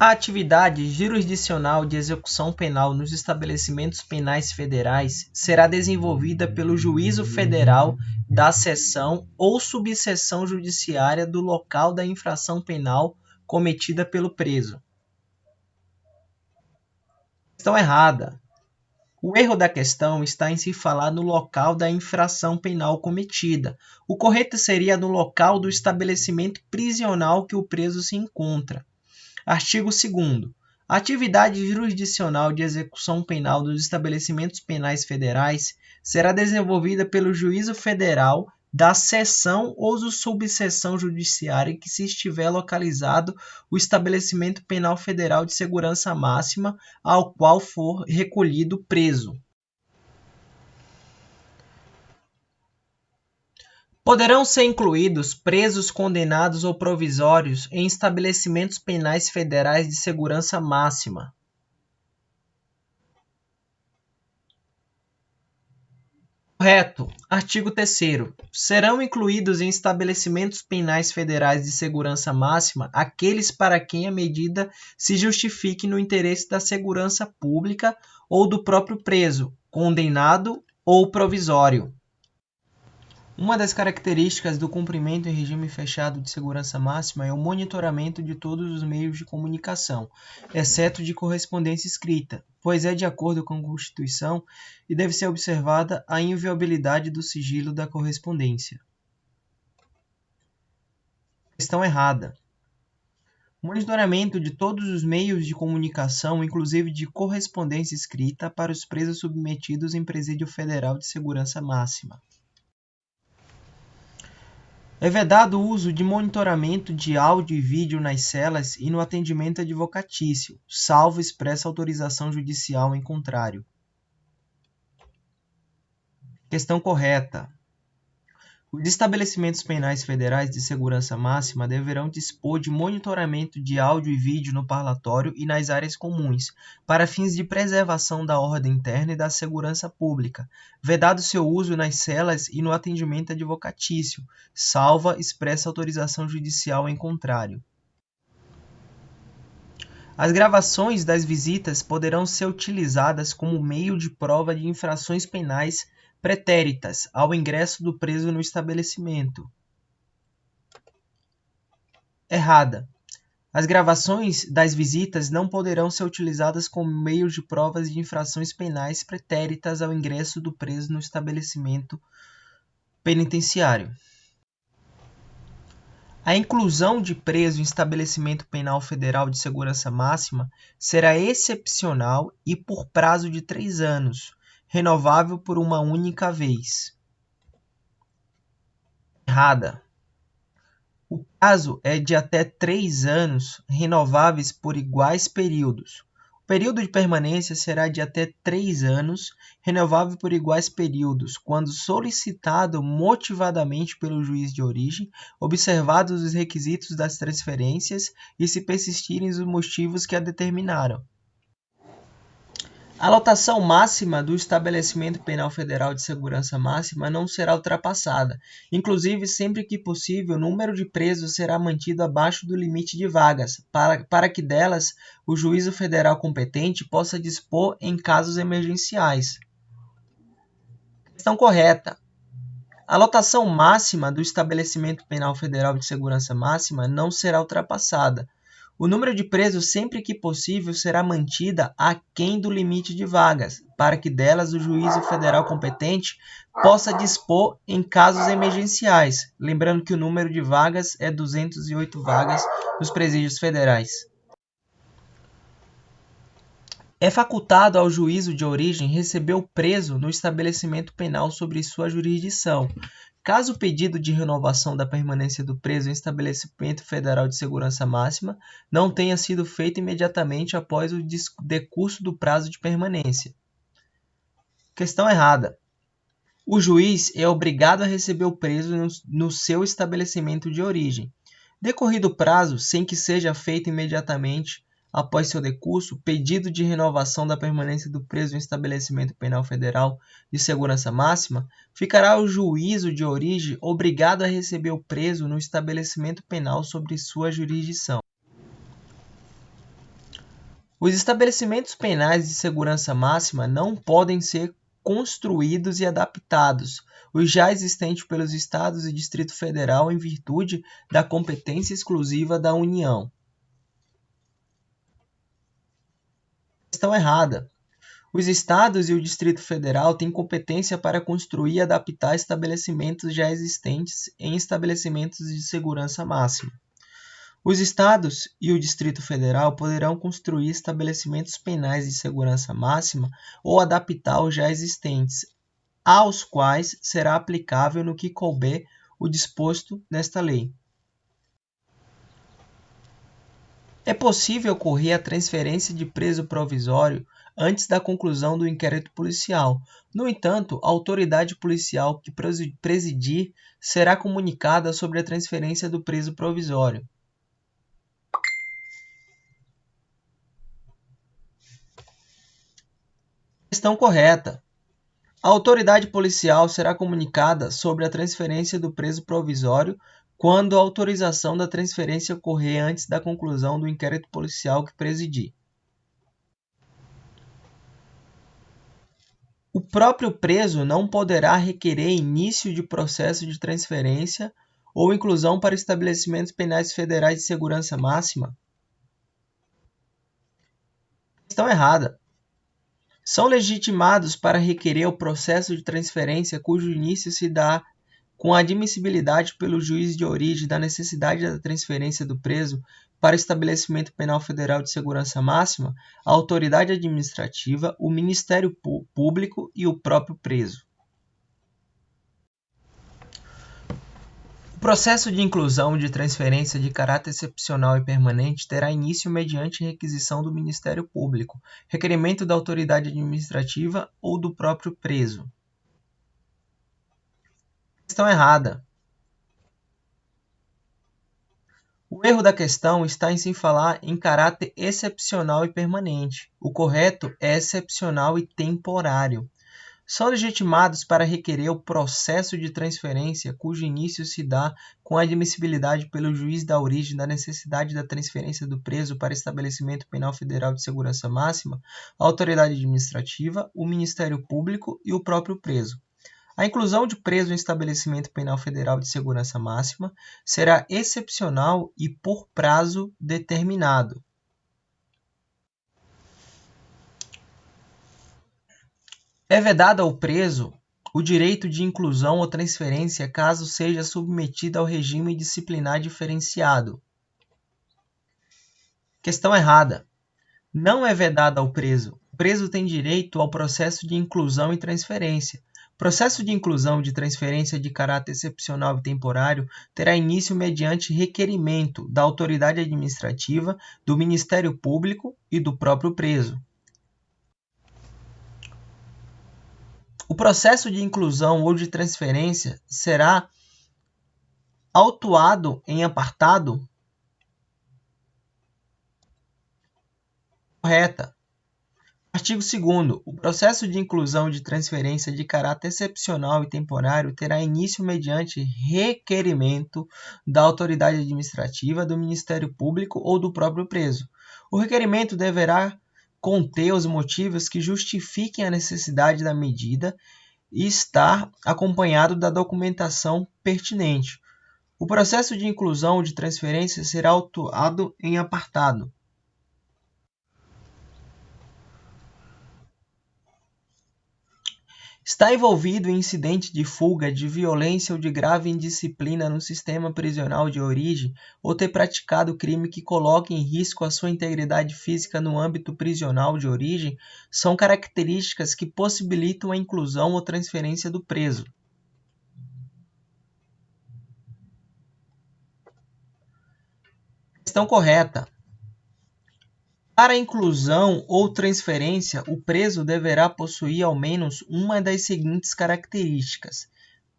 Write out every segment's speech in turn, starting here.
A atividade jurisdicional de execução penal nos estabelecimentos penais federais será desenvolvida pelo juízo federal da seção ou subseção judiciária do local da infração penal cometida pelo preso. Questão errada. O erro da questão está em se falar no local da infração penal cometida. O correto seria no local do estabelecimento prisional que o preso se encontra. Artigo 2º. A atividade jurisdicional de execução penal dos estabelecimentos penais federais será desenvolvida pelo juízo federal da seção ou subseção judiciária que se estiver localizado o estabelecimento penal federal de segurança máxima ao qual for recolhido o preso. Poderão ser incluídos presos condenados ou provisórios em estabelecimentos penais federais de segurança máxima. Correto. Artigo 3º. Serão incluídos em estabelecimentos penais federais de segurança máxima aqueles para quem a medida se justifique no interesse da segurança pública ou do próprio preso, condenado ou provisório. Uma das características do cumprimento em regime fechado de segurança máxima é o monitoramento de todos os meios de comunicação, exceto de correspondência escrita, pois é de acordo com a Constituição e deve ser observada a inviolabilidade do sigilo da correspondência. Questão errada. Monitoramento de todos os meios de comunicação, inclusive de correspondência escrita, para os presos submetidos em presídio federal de segurança máxima. É vedado o uso de monitoramento de áudio e vídeo nas celas e no atendimento advocatício, salvo expressa autorização judicial em contrário. Questão correta. Os estabelecimentos penais federais de segurança máxima deverão dispor de monitoramento de áudio e vídeo no parlatório e nas áreas comuns, para fins de preservação da ordem interna e da segurança pública, vedado seu uso nas celas e no atendimento advocatício, salva expressa autorização judicial em contrário. As gravações das visitas poderão ser utilizadas como meio de prova de infrações penais pretéritas ao ingresso do preso no estabelecimento. Errada. As gravações das visitas não poderão ser utilizadas como meio de provas de infrações penais pretéritas ao ingresso do preso no estabelecimento penitenciário. A inclusão de preso em estabelecimento penal federal de segurança máxima será excepcional e por prazo de 3 anos, renovável por uma única vez. Errada. O prazo é de até 3 anos, renováveis por iguais períodos. O período de permanência será de até 3 anos, renovável por iguais períodos, quando solicitado motivadamente pelo juiz de origem, observados os requisitos das transferências e se persistirem os motivos que a determinaram. A lotação máxima do estabelecimento penal federal de segurança máxima não será ultrapassada. Inclusive, sempre que possível, o número de presos será mantido abaixo do limite de vagas, para que delas o juízo federal competente possa dispor em casos emergenciais. Questão correta. A lotação máxima do estabelecimento penal federal de segurança máxima não será ultrapassada. O número de presos, sempre que possível, será mantida aquém do limite de vagas, para que delas o juízo federal competente possa dispor em casos emergenciais, lembrando que o número de vagas é 208 vagas nos presídios federais. É facultado ao juízo de origem receber o preso no estabelecimento penal sobre sua jurisdição. Caso o pedido de renovação da permanência do preso em estabelecimento federal de segurança máxima não tenha sido feito imediatamente após o decurso do prazo de permanência. Questão errada. O juiz é obrigado a receber o preso no seu estabelecimento de origem. Decorrido o prazo, sem que seja feito imediatamente após seu decurso, pedido de renovação da permanência do preso em estabelecimento penal federal de segurança máxima, ficará o juízo de origem obrigado a receber o preso no estabelecimento penal sobre sua jurisdição. Os estabelecimentos penais de segurança máxima não podem ser construídos e adaptados, os já existentes pelos Estados e Distrito Federal em virtude da competência exclusiva da União. Questão errada. Os Estados e o Distrito Federal têm competência para construir e adaptar estabelecimentos já existentes em estabelecimentos de segurança máxima. Os Estados e o Distrito Federal poderão construir estabelecimentos penais de segurança máxima ou adaptar os já existentes, aos quais será aplicável no que couber o disposto nesta lei. É possível ocorrer a transferência de preso provisório antes da conclusão do inquérito policial. No entanto, a autoridade policial que presidir será comunicada sobre a transferência do preso provisório. Questão correta. A autoridade policial será comunicada sobre a transferência do preso provisório quando a autorização da transferência ocorrer antes da conclusão do inquérito policial que presidir. O próprio preso não poderá requerer início de processo de transferência ou inclusão para estabelecimentos penais federais de segurança máxima. Questão errada. São legitimados para requerer o processo de transferência cujo início se dá com a admissibilidade pelo juiz de origem da necessidade da transferência do preso para estabelecimento penal federal de segurança máxima, a autoridade administrativa, o Ministério Público e o próprio preso. O processo de inclusão de transferência de caráter excepcional e permanente terá início mediante requisição do Ministério Público, requerimento da autoridade administrativa ou do próprio preso. Questão errada. O erro da questão está em se falar em caráter excepcional e permanente. O correto é excepcional e temporário. São legitimados para requerer o processo de transferência cujo início se dá com a admissibilidade pelo juiz da origem da necessidade da transferência do preso para estabelecimento penal federal de segurança máxima, a autoridade administrativa, o Ministério Público e o próprio preso. A inclusão de preso em estabelecimento penal federal de segurança máxima será excepcional e por prazo determinado. É vedado ao preso o direito de inclusão ou transferência caso seja submetido ao regime disciplinar diferenciado. Questão errada. Não é vedado ao preso. O preso tem direito ao processo de inclusão e transferência. O processo de inclusão e de transferência de caráter excepcional e temporário terá início mediante requerimento da autoridade administrativa, do Ministério Público e do próprio preso. O processo de inclusão ou de transferência será autuado em apartado? Correta. Artigo 2º. O processo de inclusão e de transferência de caráter excepcional e temporário terá início mediante requerimento da autoridade administrativa, do Ministério Público ou do próprio preso. O requerimento deverá conter os motivos que justifiquem a necessidade da medida e estar acompanhado da documentação pertinente. O processo de inclusão ou de transferência será autuado em apartado. Está envolvido em incidente de fuga, de violência ou de grave indisciplina no sistema prisional de origem ou ter praticado crime que coloque em risco a sua integridade física no âmbito prisional de origem são características que possibilitam a inclusão ou transferência do preso. Questão correta. Para a inclusão ou transferência, o preso deverá possuir ao menos uma das seguintes características: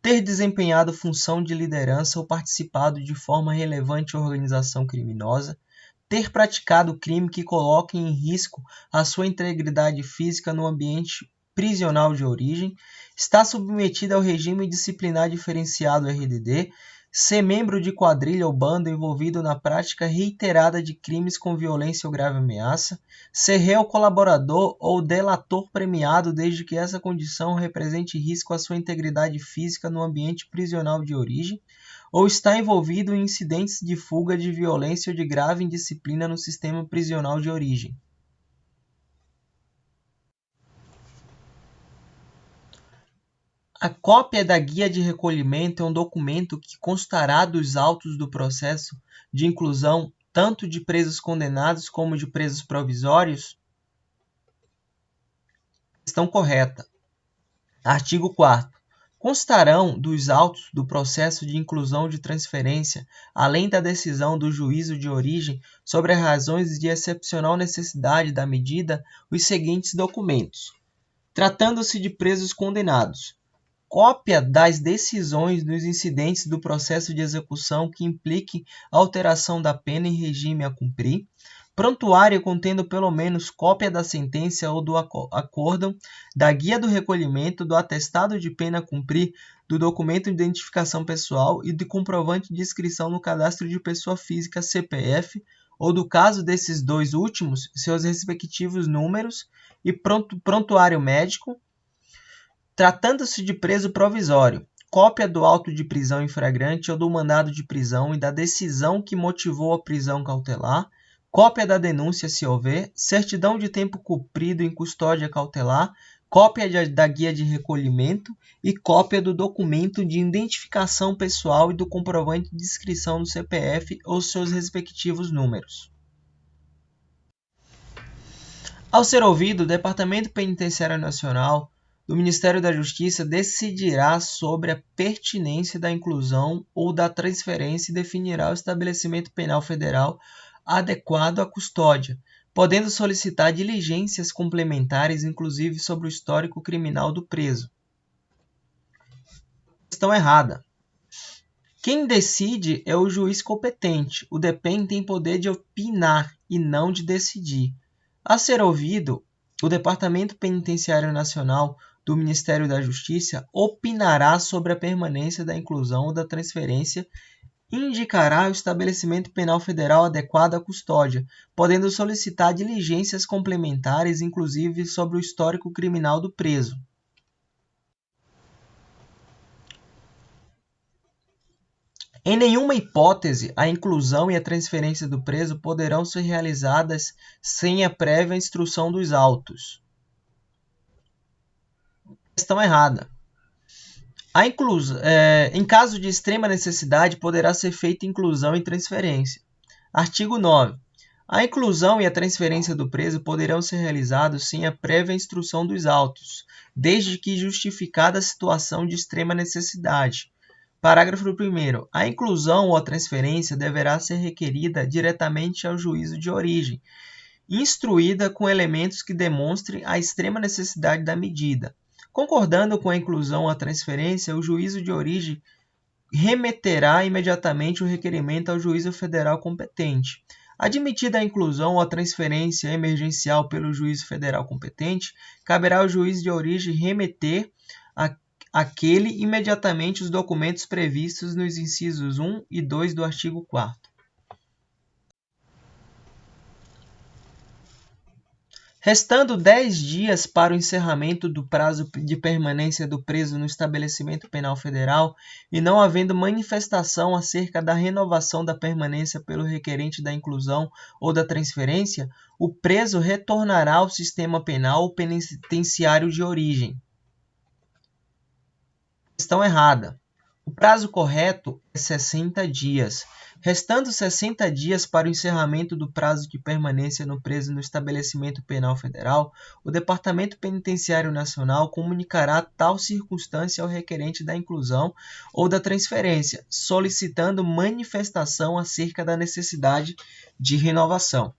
ter desempenhado função de liderança ou participado de forma relevante em organização criminosa, ter praticado crime que coloque em risco a sua integridade física no ambiente prisional de origem, estar submetido ao regime disciplinar diferenciado RDD, ser membro de quadrilha ou bando envolvido na prática reiterada de crimes com violência ou grave ameaça, ser réu colaborador ou delator premiado desde que essa condição represente risco à sua integridade física no ambiente prisional de origem, ou estar envolvido em incidentes de fuga, de violência ou de grave indisciplina no sistema prisional de origem. A cópia da guia de recolhimento é um documento que constará dos autos do processo de inclusão tanto de presos condenados como de presos provisórios? Questão correta. Artigo 4º. Constarão dos autos do processo de inclusão de transferência, além da decisão do juízo de origem sobre as razões de excepcional necessidade da medida, os seguintes documentos. Tratando-se de presos condenados: cópia das decisões dos incidentes do processo de execução que impliquem alteração da pena em regime a cumprir, prontuário contendo pelo menos cópia da sentença ou do acórdão, da guia do recolhimento, do atestado de pena a cumprir, do documento de identificação pessoal e do comprovante de inscrição no cadastro de pessoa física CPF, ou do caso desses dois últimos, seus respectivos números, e prontuário médico. Tratando-se de preso provisório, cópia do auto de prisão em flagrante ou do mandado de prisão e da decisão que motivou a prisão cautelar, cópia da denúncia, se houver, certidão de tempo cumprido em custódia cautelar, cópia da guia de recolhimento e cópia do documento de identificação pessoal e do comprovante de inscrição no CPF ou seus respectivos números. Ao ser ouvido, o Departamento Penitenciário Nacional do Ministério da Justiça decidirá sobre a pertinência da inclusão ou da transferência e definirá o estabelecimento penal federal adequado à custódia, podendo solicitar diligências complementares, inclusive sobre o histórico criminal do preso. Questão errada. Quem decide é o juiz competente. O DPEM tem poder de opinar e não de decidir. A ser ouvido, o Departamento Penitenciário Nacional do Ministério da Justiça opinará sobre a permanência da inclusão ou da transferência e indicará o estabelecimento penal federal adequado à custódia, podendo solicitar diligências complementares, inclusive sobre o histórico criminal do preso. Em nenhuma hipótese, a inclusão e a transferência do preso poderão ser realizadas sem a prévia instrução dos autos. Questão errada. Em caso de extrema necessidade, poderá ser feita inclusão e transferência. Artigo 9. A inclusão e a transferência do preso poderão ser realizados sem a prévia instrução dos autos, desde que justificada a situação de extrema necessidade. Parágrafo 1º. A inclusão ou a transferência deverá ser requerida diretamente ao juízo de origem, instruída com elementos que demonstrem a extrema necessidade da medida. Concordando com a inclusão ou a transferência, o juízo de origem remeterá imediatamente o requerimento ao juízo federal competente. Admitida a inclusão ou a transferência emergencial pelo juízo federal competente, caberá ao juiz de origem remeter àquele imediatamente os documentos previstos nos incisos 1 e 2 do artigo 4º. Restando 10 dias para o encerramento do prazo de permanência do preso no estabelecimento penal federal e não havendo manifestação acerca da renovação da permanência pelo requerente da inclusão ou da transferência, o preso retornará ao sistema penal ou penitenciário de origem. Questão errada. O prazo correto é 60 dias. Restando 60 dias para o encerramento do prazo de permanência no preso no estabelecimento penal federal, o Departamento Penitenciário Nacional comunicará tal circunstância ao requerente da inclusão ou da transferência, solicitando manifestação acerca da necessidade de renovação.